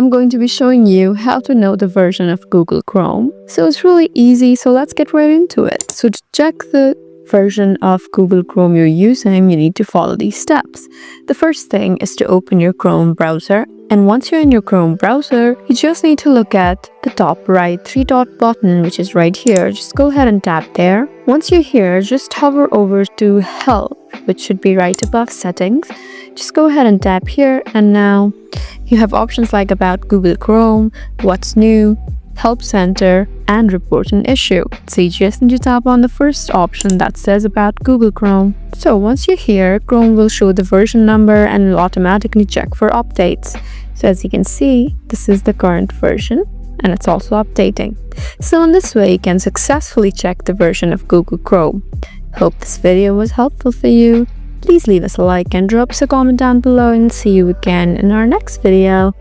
I'm going to be showing you how to know the version of Google Chrome. So it's really easy, so let's get right into it. So to check the version of Google Chrome you're using, you need to follow these steps. The first thing is to open your Chrome browser. And once you're in your Chrome browser, you just need to look at the top right three-dot button, which is right here. Just go ahead and tap there. Once you're here, just hover over to Help, which should be right above Settings. Just go ahead and tap here, and now you have options like About Google Chrome, What's New, Help Center, and Report an Issue. So you just need to tap on the first option that says About Google Chrome. So once you're here, Chrome will show the version number and will automatically check for updates. So as you can see, this is the current version and it's also updating. So in this way, you can successfully check the version of Google Chrome. Hope this video was helpful for you. Please leave us a like and drop us a comment down below, and see you again in our next video.